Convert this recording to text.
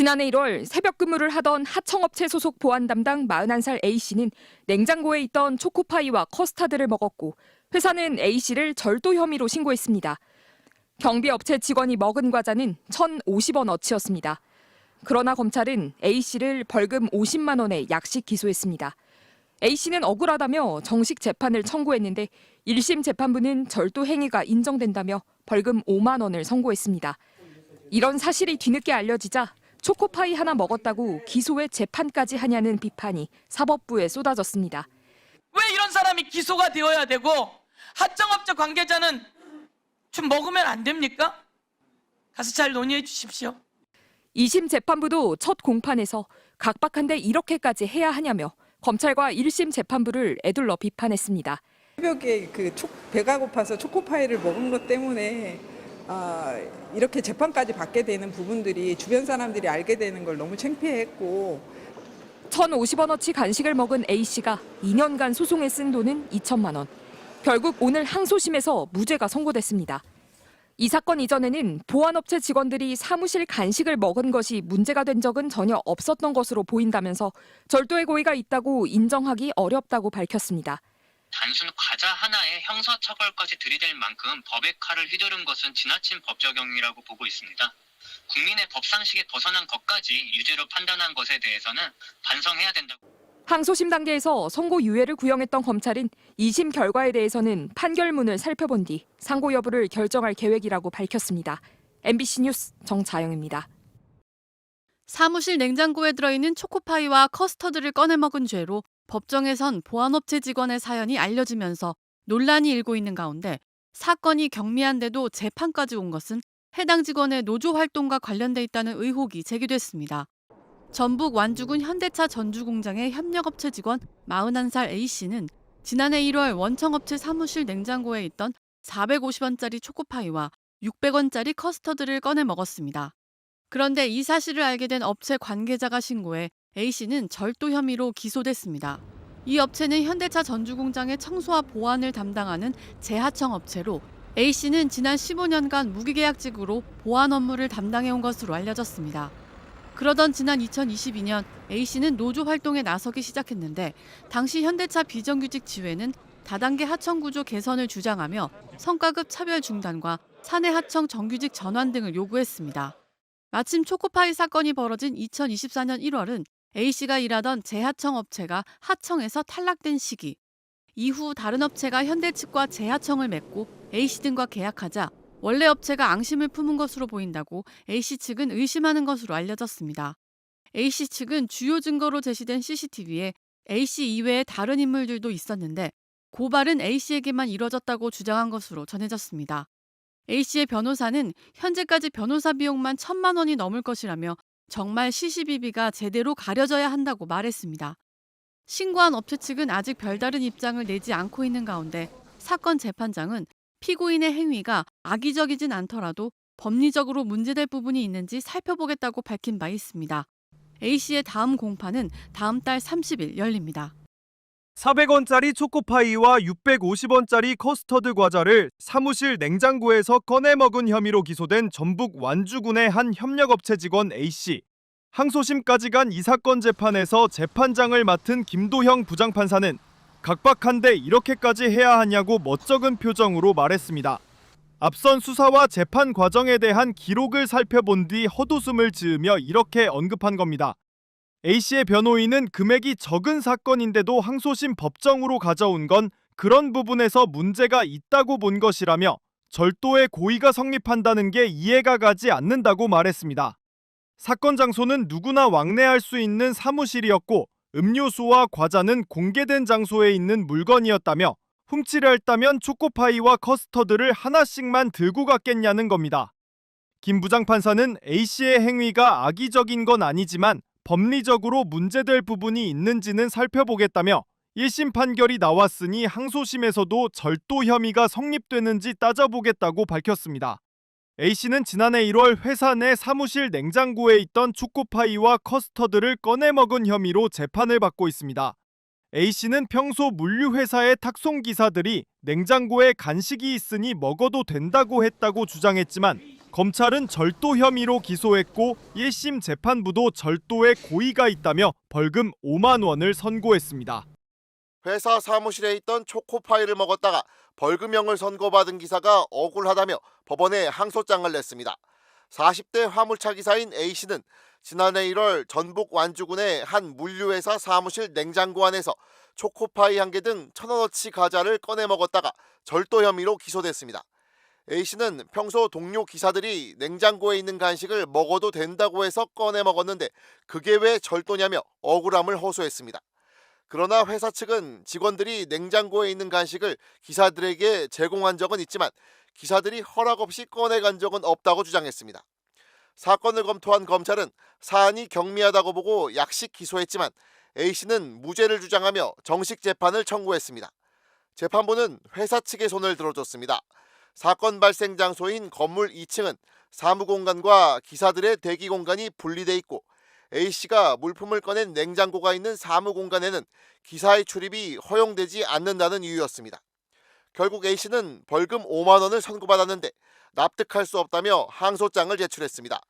지난해 1월 새벽 근무를 하던 하청업체 소속 보안 담당 41살 A씨는 냉장고에 있던 초코파이와 커스터드를 먹었고 회사는 A씨를 절도 혐의로 신고했습니다. 경비업체 직원이 먹은 과자는 1,050원어치였습니다. 그러나 검찰은 A씨를 벌금 50만 원에 약식 기소했습니다. A씨는 억울하다며 정식 재판을 청구했는데 1심 재판부는 절도 행위가 인정된다며 벌금 5만 원을 선고했습니다. 이런 사실이 뒤늦게 알려지자 초코파이 하나 먹었다고 기소에 재판까지 하냐는 비판이 사법부에 쏟아졌습니다. 왜 이런 사람이 기소가 되어야 되고 하청업체 관계자는 좀 먹으면 안 됩니까? 가서 잘 논의해 주십시오. 2심 재판부도 첫 공판에서 각박한데 이렇게까지 해야 하냐며 검찰과 1심 재판부를 에둘러 비판했습니다. 새벽에 배가 고파서 초코파이를 먹은 것 때문에 이렇게 재판까지 받게 되는 부분들이 주변 사람들이 알게 되는 걸 너무 창피했고 1,050원어치 간식을 먹은 A씨가 2년간 소송에 쓴 돈은 2천만 원. 결국 오늘 항소심에서 무죄가 선고됐습니다. 이 사건 이전에는 보안업체 직원들이 사무실 간식을 먹은 것이 문제가 된 적은 전혀 없었던 것으로 보인다면서 절도의 고의가 있다고 인정하기 어렵다고 밝혔습니다. 단순 과자 하나에 형사처벌까지 들이댈 만큼 법의 칼을 휘두른 것은 지나친 법 적용이라고 보고 있습니다. 국민의 법상식에 벗어난 것까지 유죄로 판단한 것에 대해서는 반성해야 된다고. 항소심 단계에서 선고 유예를 구형했던 검찰은 2심 결과에 대해서는 판결문을 살펴본 뒤 상고 여부를 결정할 계획이라고 밝혔습니다. MBC 뉴스 정자영입니다. 사무실 냉장고에 들어있는 초코파이와 커스터드를 꺼내 먹은 죄로 법정에선 보안업체 직원의 사연이 알려지면서 논란이 일고 있는 가운데 사건이 경미한데도 재판까지 온 것은 해당 직원의 노조 활동과 관련돼 있다는 의혹이 제기됐습니다. 전북 완주군 현대차 전주공장의 협력업체 직원 41살 A씨는 지난해 1월 원청업체 사무실 냉장고에 있던 450원짜리 초코파이와 600원짜리 커스터드를 꺼내 먹었습니다. 그런데 이 사실을 알게 된 업체 관계자가 신고해 A씨는 절도 혐의로 기소됐습니다. 이 업체는 현대차 전주공장의 청소와 보안을 담당하는 재하청 업체로 A씨는 지난 15년간 무기계약직으로 보안 업무를 담당해온 것으로 알려졌습니다. 그러던 지난 2022년 A씨는 노조 활동에 나서기 시작했는데 당시 현대차 비정규직 지회는 다단계 하청 구조 개선을 주장하며 성과급 차별 중단과 사내 하청 정규직 전환 등을 요구했습니다. 마침 초코파이 사건이 벌어진 2024년 1월은 A씨가 일하던 재하청 업체가 하청에서 탈락된 시기. 이후 다른 업체가 현대 측과 재하청을 맺고 A씨 등과 계약하자 원래 업체가 앙심을 품은 것으로 보인다고 A씨 측은 의심하는 것으로 알려졌습니다. A씨 측은 주요 증거로 제시된 CCTV에 A씨 이외에 다른 인물들도 있었는데 고발은 A씨에게만 이뤄졌다고 주장한 것으로 전해졌습니다. A씨의 변호사는 현재까지 변호사 비용만 1,000만 원이 넘을 것이라며 정말 CCTV가 제대로 가려져야 한다고 말했습니다. 신고한 업체 측은 아직 별다른 입장을 내지 않고 있는 가운데 사건 재판장은 피고인의 행위가 악의적이진 않더라도 법리적으로 문제될 부분이 있는지 살펴보겠다고 밝힌 바 있습니다. A씨의 다음 공판은 다음 달 30일 열립니다. 400원짜리 초코파이와 650원짜리 커스터드 과자를 사무실 냉장고에서 꺼내 먹은 혐의로 기소된 전북 완주군의 한 협력업체 직원 A씨. 항소심까지 간 이 사건 재판에서 재판장을 맡은 김도형 부장판사는 각박한데 이렇게까지 해야 하냐고 멋쩍은 표정으로 말했습니다. 앞선 수사와 재판 과정에 대한 기록을 살펴본 뒤 헛웃음을 지으며 이렇게 언급한 겁니다. A씨의 변호인은 금액이 적은 사건인데도 항소심 법정으로 가져온 건 그런 부분에서 문제가 있다고 본 것이라며 절도의 고의가 성립한다는 게 이해가 가지 않는다고 말했습니다. 사건 장소는 누구나 왕래할 수 있는 사무실이었고 음료수와 과자는 공개된 장소에 있는 물건이었다며 훔치려 했다면 초코파이와 커스터드를 하나씩만 들고 갔겠냐는 겁니다. 김 부장판사는 A씨의 행위가 악의적인 건 아니지만 법리적으로 문제될 부분이 있는지는 살펴보겠다며 1심 판결이 나왔으니 항소심에서도 절도 혐의가 성립되는지 따져보겠다고 밝혔습니다. A씨는 지난해 1월 회사 내 사무실 냉장고에 있던 초코파이와 커스터드를 꺼내 먹은 혐의로 재판을 받고 있습니다. A씨는 평소 물류회사의 탁송기사들이 냉장고에 간식이 있으니 먹어도 된다고 했다고 주장했지만 검찰은 절도 혐의로 기소했고 1심 재판부도 절도에 고의가 있다며 벌금 5만 원을 선고했습니다. 회사 사무실에 있던 초코파이를 먹었다가 벌금형을 선고받은 기사가 억울하다며 법원에 항소장을 냈습니다. 40대 화물차 기사인 A씨는 지난해 1월 전북 완주군의 한 물류회사 사무실 냉장고 안에서 초코파이 1개 등 1,000원어치 과자를 꺼내 먹었다가 절도 혐의로 기소됐습니다. A씨는 평소 동료 기사들이 냉장고에 있는 간식을 먹어도 된다고 해서 꺼내 먹었는데 그게 왜 절도냐며 억울함을 호소했습니다. 그러나 회사 측은 직원들이 냉장고에 있는 간식을 기사들에게 제공한 적은 있지만 기사들이 허락 없이 꺼내간 적은 없다고 주장했습니다. 사건을 검토한 검찰은 사안이 경미하다고 보고 약식 기소했지만 A씨는 무죄를 주장하며 정식 재판을 청구했습니다. 재판부는 회사 측의 손을 들어줬습니다. 사건 발생 장소인 건물 2층은 사무공간과 기사들의 대기공간이 분리돼 있고 A씨가 물품을 꺼낸 냉장고가 있는 사무공간에는 기사의 출입이 허용되지 않는다는 이유였습니다. 결국 A씨는 벌금 5만 원을 선고받았는데 납득할 수 없다며 항소장을 제출했습니다.